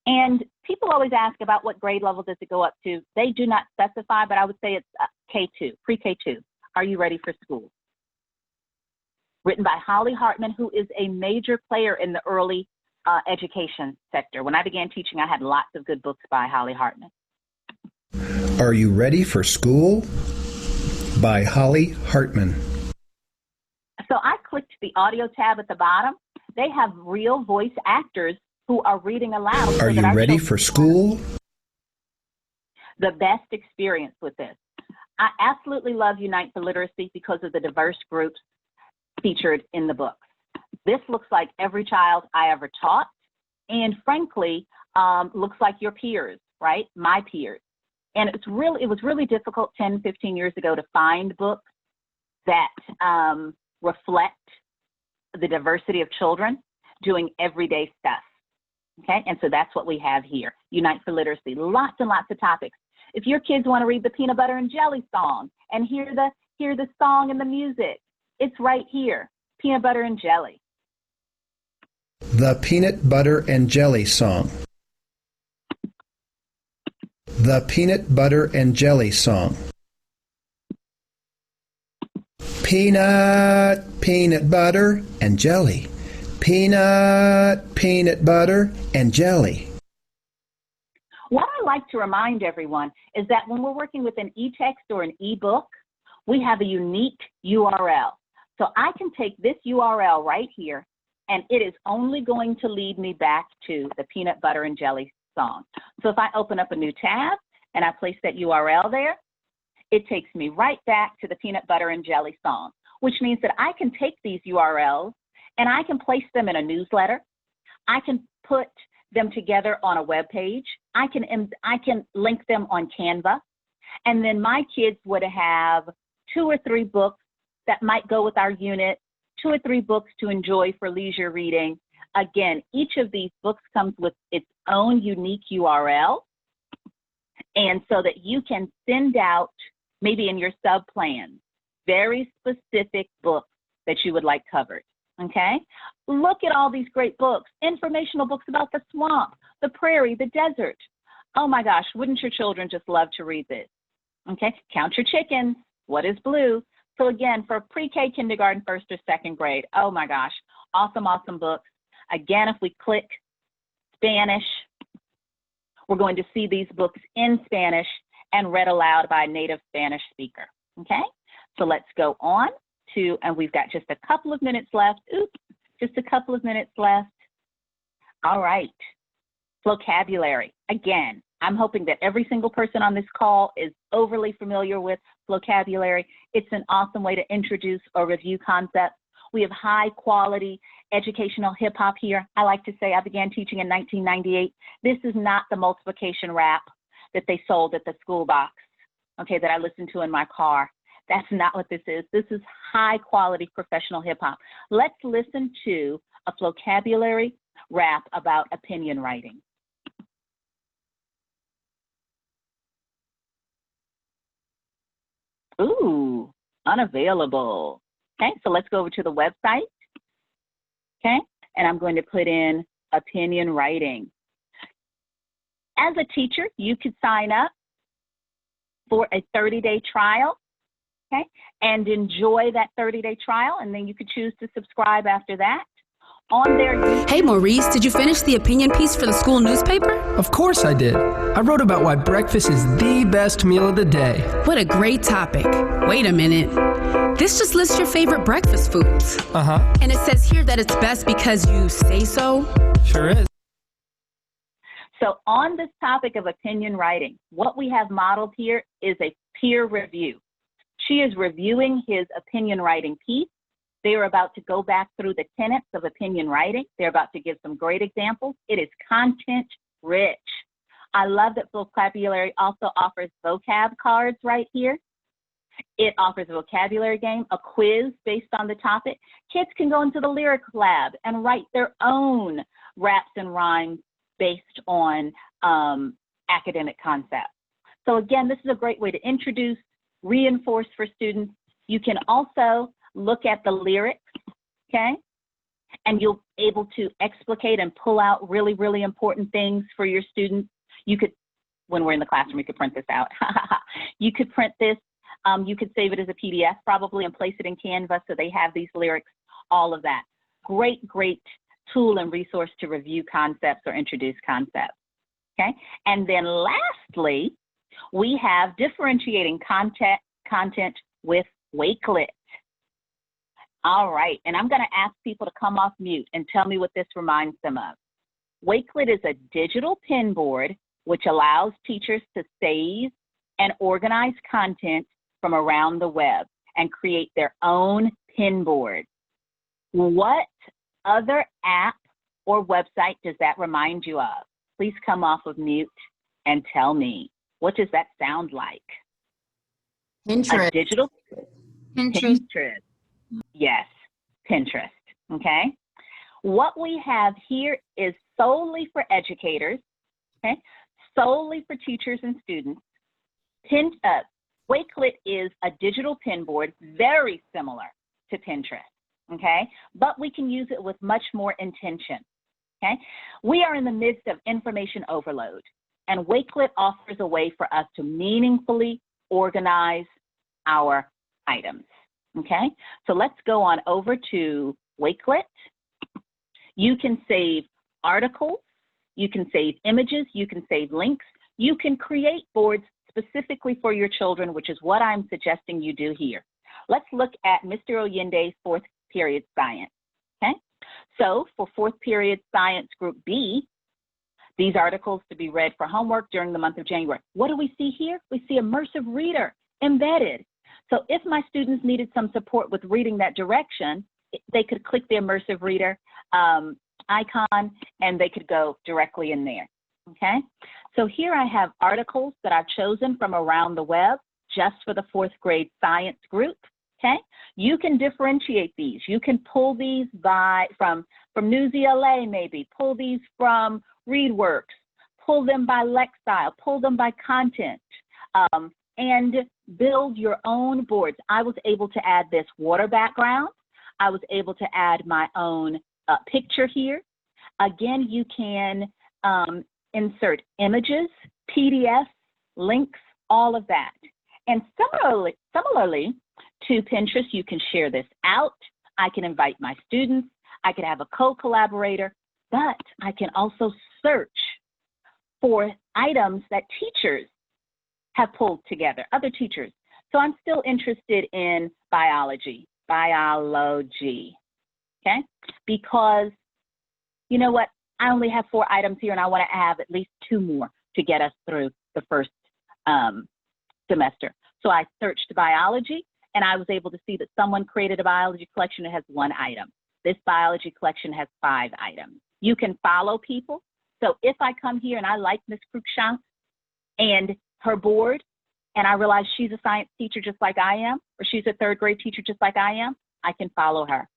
And people always ask about what grade level does it go up to. They do not specify, but I would say it's K2, pre-K2. Are you ready for school? Written by Holly Hartman, who is a major player in the early education sector. When I began teaching, I had lots of good books by Holly Hartman. Are you ready for school? By Holly Hartman. So I clicked the audio tab at the bottom. They have real voice actors who are reading aloud. Are you ready for school? The best experience with this. I absolutely love Unite for Literacy because of the diverse groups featured in the books. This looks like every child I ever taught, and frankly, looks like your peers, right? My peers. And it was really difficult 10, 15 years ago to find books that reflect the diversity of children doing everyday stuff. Okay, and so that's what we have here. Unite for Literacy, lots and lots of topics. If your kids want to read the peanut butter and jelly song and hear the song and the music, it's right here, peanut butter and jelly. The peanut butter and jelly song. The peanut butter and jelly song. Peanut, peanut butter and jelly. Peanut, peanut butter and jelly. What I like to remind everyone is that when we're working with an e-text or an e-book, we have a unique URL. So I can take this URL right here, and it is only going to lead me back to the peanut butter and jelly song. So if I open up a new tab and I place that URL there, it takes me right back to the peanut butter and jelly song, which means that I can take these URLs and I can place them in a newsletter. I can put them together on a web page. I can link them on Canva. And then my kids would have 2 or 3 books that might go with our unit, 2 or 3 books to enjoy for leisure reading. Again, each of these books comes with its own unique URL. And so that you can send out, maybe in your sub-plans, very specific books that you would like covered. Okay, look at all these great books, informational books about the swamp, the prairie, the desert. Oh my gosh, wouldn't your children just love to read this? Okay, Count Your Chickens, What is Blue? So again, for pre-K, kindergarten, 1st or 2nd grade, oh my gosh, awesome, awesome books. Again, if we click Spanish, we're going to see these books in Spanish and read aloud by a native Spanish speaker. Okay, so let's go on. And we've got just a couple of minutes left. Oops, just a couple of minutes left. All right, vocabulary. Again, I'm hoping that every single person on this call is overly familiar with vocabulary. It's an awesome way to introduce or review concepts. We have high quality educational hip hop here. I like to say I began teaching in 1998. This is not the multiplication rap that they sold at the school box, okay, that I listened to in my car. That's not what this is. This is high quality professional hip hop. Let's listen to a vocabulary rap about opinion writing. Ooh, unavailable. Okay, so let's go over to the website. Okay, and I'm going to put in opinion writing. As a teacher, you could sign up for a 30-day trial. Okay, and enjoy that 30-day trial, and then you could choose to subscribe after that. On there. Hey Maurice, did you finish the opinion piece for the school newspaper? Of course I did. I wrote about why breakfast is the best meal of the day. What a great topic. Wait a minute. This just lists your favorite breakfast foods. Uh-huh. And it says here that it's best because you say so. Sure is. So on this topic of opinion writing, what we have modeled here is a peer review. She is reviewing his opinion writing piece. They are about to go back through the tenets of opinion writing. They're about to give some great examples. It is content rich. I love that vocabulary also offers vocab cards right here. It offers a vocabulary game, a quiz based on the topic. Kids can go into the lyric lab and write their own raps and rhymes based on academic concepts. So again, this is a great way to introduce, reinforce for students. You can also look at the lyrics, okay? And you'll be able to explicate and pull out really, really important things for your students. You could, when we're in the classroom, you could print this out. You could print this. You could save it as a PDF probably and place it in Canva so they have these lyrics, all of that. Great, great tool and resource to review concepts or introduce concepts, okay? And then lastly, we have differentiating content with Wakelet. All right, and I'm going to ask people to come off mute and tell me what this reminds them of. Wakelet is a digital pin board which allows teachers to save and organize content from around the web and create their own pin board. What other app or website does that remind you of? Please come off of mute and tell me. What does that sound like? Pinterest. A digital Pinterest. Yes. Pinterest, okay? What we have here is solely for educators, okay? Solely for teachers and students. Wakelet is a digital pin board, very similar to Pinterest, okay? But we can use it with much more intention, okay? We are in the midst of information overload, and Wakelet offers a way for us to meaningfully organize our items, okay? So let's go on over to Wakelet. You can save articles, you can save images, you can save links, you can create boards specifically for your children, which is what I'm suggesting you do here. Let's look at Mr. Oyende's 4th period science, okay? So for 4th period science group B, these articles to be read for homework during the month of January. What do we see here? We see Immersive Reader embedded. So if my students needed some support with reading that direction, they could click the Immersive Reader icon and they could go directly in there, okay? So here I have articles that I've chosen from around the web just for the 4th grade science group, okay? You can differentiate these. You can pull these from Newsy LA maybe, pull these from ReadWorks, pull them by Lexile, pull them by content, and build your own boards. I was able to add this water background. I was able to add my own picture here. Again, you can insert images, PDFs, links, all of that. And similarly to Pinterest, you can share this out. I can invite my students. I could have a co-collaborator, but I can also search for items that teachers have pulled together, other teachers. So I'm still interested in biology, okay? Because you know what? I only have 4 items here and I want to have at least 2 more to get us through the first semester. So I searched biology and I was able to see that someone created a biology collection that has 1 item. This biology collection has 5 items. You can follow people. So if I come here and I like Miss Cruikshank and her board, and I realize she's a science teacher just like I am, or she's a 3rd grade teacher just like I am, I can follow her,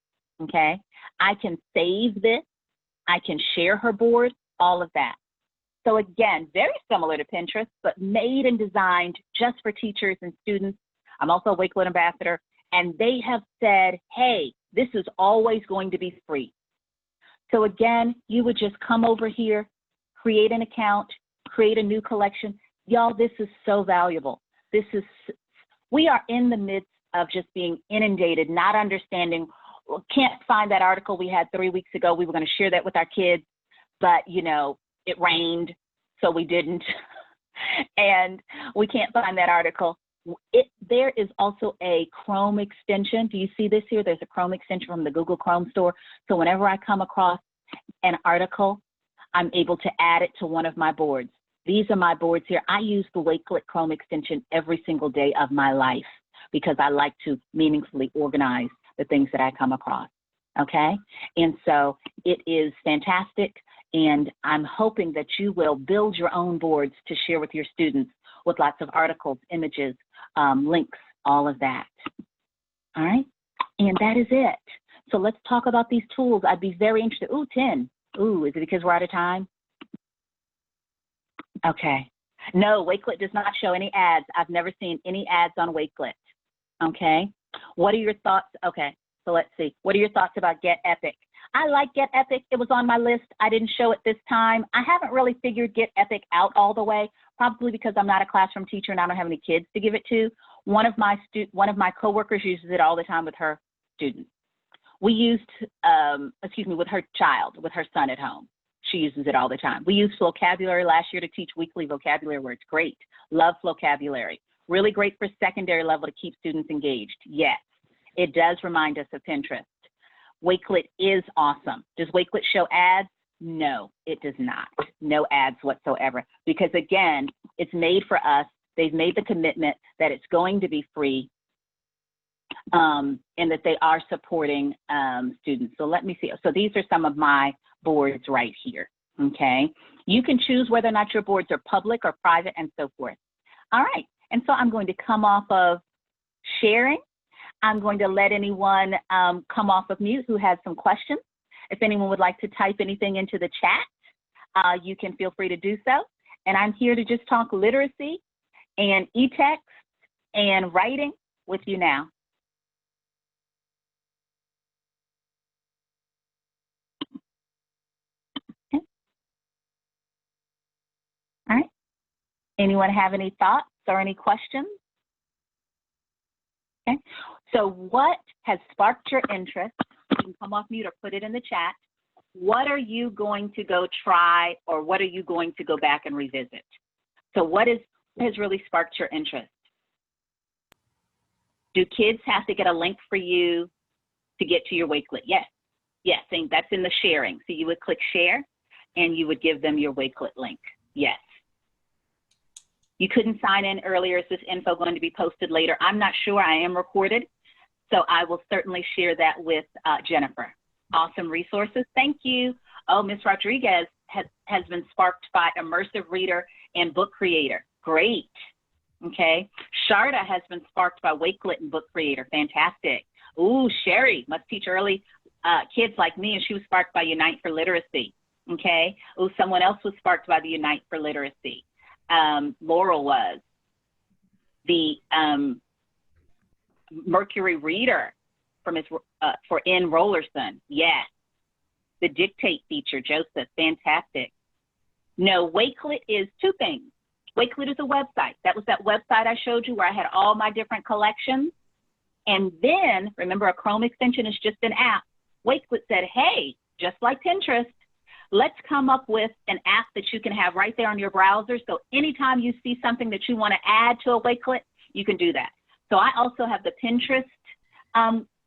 okay? I can save this. I can share her board, all of that. So again, very similar to Pinterest, but made and designed just for teachers and students. I'm also a Wakelet ambassador, and they have said, hey, this is always going to be free. So again, you would just come over here, create an account, create a new collection. Y'all, this is so valuable. We are in the midst of just being inundated, not understanding, can't find that article we had 3 weeks ago. We were going to share that with our kids, but you know, it rained, so we didn't. And we can't find that article. There is also a Chrome extension. Do you see this here? There's a Chrome extension from the Google Chrome store. So whenever I come across an article, I'm able to add it to one of my boards. These are my boards here. I use the Wakelet Chrome extension every single day of my life because I like to meaningfully organize the things that I come across, okay? And so it is fantastic, and I'm hoping that you will build your own boards to share with your students with lots of articles, images, links, all of that. All right, and that is it. So let's talk about these tools. I'd be very interested. Ooh, 10. Ooh, is it because we're out of time? Okay. No, Wakelet does not show any ads. I've never seen any ads on Wakelet. Okay. What are your thoughts? Okay, so let's see. What are your thoughts about Get Epic? I like Get Epic. It was on my list. I didn't show it this time. I haven't really figured Get Epic out all the way, probably because I'm not a classroom teacher and I don't have any kids to give it to. One of my coworkers uses it all the time with her students. We used, with her child, with her son at home. She uses it all the time. We used vocabulary last year to teach weekly vocabulary words. Great. Love vocabulary. Really great for secondary level to keep students engaged. Yes, it does remind us of Pinterest. Wakelet is awesome. Does Wakelet show ads? No, it does not. No ads whatsoever. Because again, it's made for us. They've made the commitment that it's going to be free and that they are supporting students. So let me see. So these are some of my boards right here, okay? You can choose whether or not your boards are public or private and so forth. All right, and so I'm going to come off of sharing. I'm going to let anyone come off of mute who has some questions. If anyone would like to type anything into the chat, you can feel free to do so. And I'm here to just talk literacy and e-text and writing with you now. Okay. All right. Anyone have any thoughts or any questions? Okay. So what has sparked your interest? You can come off mute or put it in the chat. What are you going to go try, or what are you going to go back and revisit? So what has really sparked your interest? Do kids have to get a link for you to get to your Wakelet? Yes. Yes, and that's in the sharing. So you would click share and you would give them your Wakelet link. Yes. You couldn't sign in earlier. Is this info going to be posted later? I'm not sure. I am recorded, so I will certainly share that with Jennifer. Awesome resources. Thank you. Oh, Ms. Rodriguez has been sparked by Immersive Reader and Book Creator. Great. Okay. Sharda has been sparked by Wakelet and Book Creator. Fantastic. Ooh, Sherry must teach early kids like me, and she was sparked by Unite for Literacy. Okay. Ooh, someone else was sparked by the Unite for Literacy. Laurel was. The Mercury Reader from his for N. Rollerson. Yes. The Dictate feature, Joseph. Fantastic. No, Wakelet is two things. Wakelet is a website. That was that website I showed you where I had all my different collections. And then, remember, a Chrome extension is just an app. Wakelet said, hey, just like Pinterest, let's come up with an app that you can have right there on your browser. So anytime you see something that you want to add to a Wakelet, you can do that. So I also have the Pinterest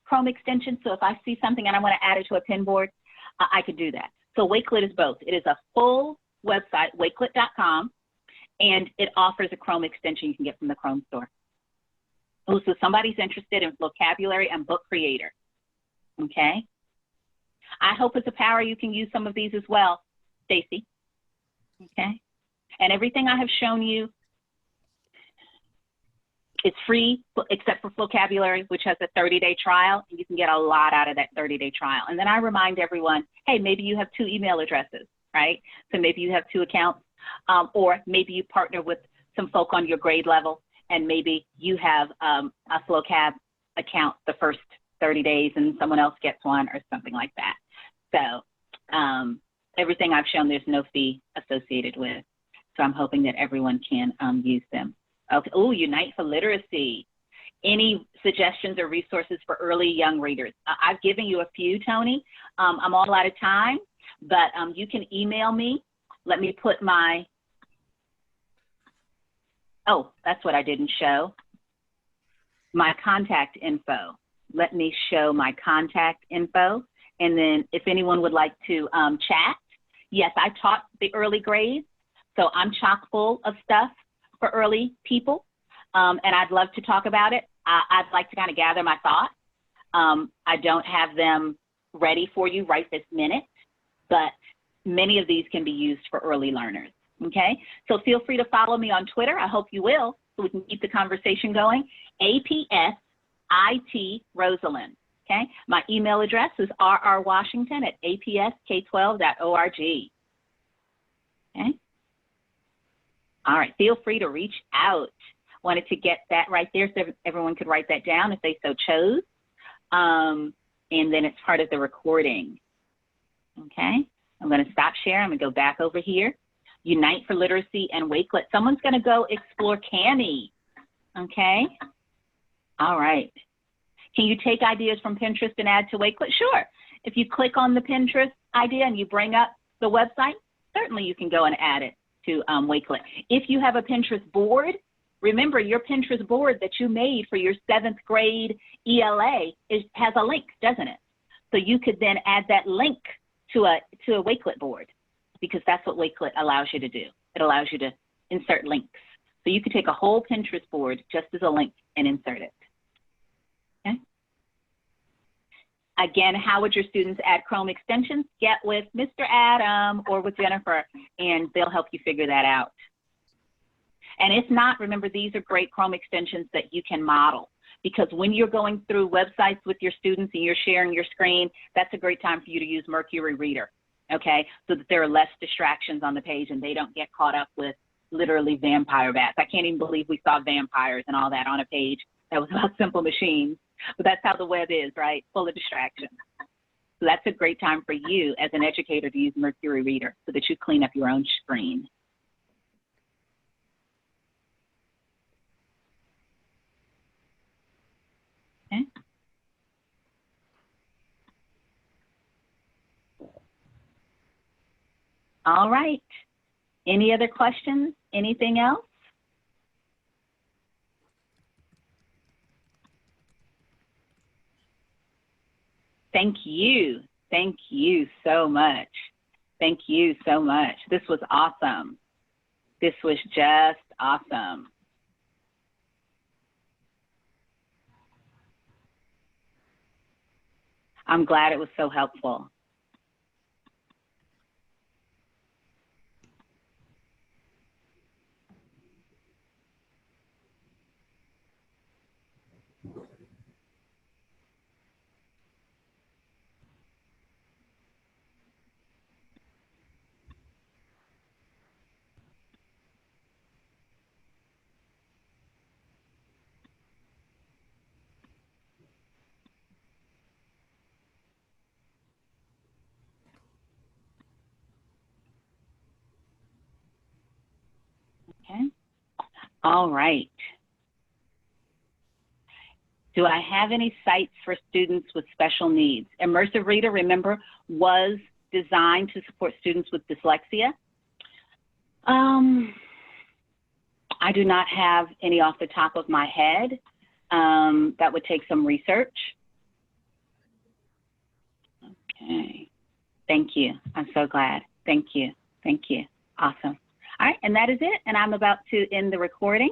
Chrome extension. So if I see something and I want to add it to a pin board, I could do that. So Wakelet is both. It is a full website, wakelet.com, and it offers a Chrome extension you can get from the Chrome store. Oh, so somebody's interested in vocabulary and Book Creator. Okay. I hope as a power you can use some of these as well, Stacy. Okay. And everything I have shown you, it's free except for vocabulary, which has a 30-day trial, and you can get a lot out of that 30-day trial. And then I remind everyone, hey, maybe you have 2 email addresses, right? So maybe you have 2 accounts, or maybe you partner with some folk on your grade level, and maybe you have a Vocab account the first 30 days and someone else gets one or something like that. So everything I've shown, there's no fee associated with. So I'm hoping that everyone can use them. Okay. Oh, Unite for Literacy. Any suggestions or resources for early young readers? I've given you a few, Tony. I'm all out of time, but you can email me. Let me put my, oh, that's what I didn't show. My contact info. Let me show my contact info. And then if anyone would like to chat, yes, I taught the early grades, so I'm chock full of stuff for early people, and I'd love to talk about it. I'd like to kind of gather my thoughts. I don't have them ready for you right this minute, but many of these can be used for early learners, okay? So feel free to follow me on Twitter. I hope you will, so we can keep the conversation going. APS IT Rosalind. Okay, my email address is rrwashington@apsk12.org. Okay. All right, feel free to reach out. Wanted to get that right there so everyone could write that down if they so chose. And then it's part of the recording. Okay, I'm going to stop sharing. I'm going to go back over here. Unite for Literacy and Wakelet. Someone's going to go explore Cami. Okay. All right. Can you take ideas from Pinterest and add to Wakelet? Sure. If you click on the Pinterest idea and you bring up the website, certainly you can go and add it to Wakelet. If you have a Pinterest board, remember your Pinterest board that you made for your 7th grade ELA has a link, doesn't it? So you could then add that link to a Wakelet board, because that's what Wakelet allows you to do. It allows you to insert links. So you could take a whole Pinterest board just as a link and insert it. Okay. Again, how would your students add Chrome extensions? Get with Mr. Adam or with Jennifer, and they'll help you figure that out. And if not, remember, these are great Chrome extensions that you can model. because when you're going through websites with your students and you're sharing your screen, that's a great time for you to use Mercury Reader, okay? So that there are less distractions on the page and they don't get caught up with literally vampire bats. I can't even believe we saw vampires and all that on a page that was about simple machines, but that's how the web is, right? Full of distractions. So that's a great time for you as an educator to use Mercury Reader so that you clean up your own screen. Okay. All right. Any other questions? Anything else? Thank you. Thank you so much. Thank you so much. This was awesome. This was just awesome. I'm glad it was so helpful. Okay. All right. Do I have any sites for students with special needs? Immersive Reader, remember, was designed to support students with dyslexia. I do not have any off the top of my head. That would take some research. Okay. Thank you. I'm so glad. Thank you. Thank you. Awesome. All right, and that is it. And I'm about to end the recording.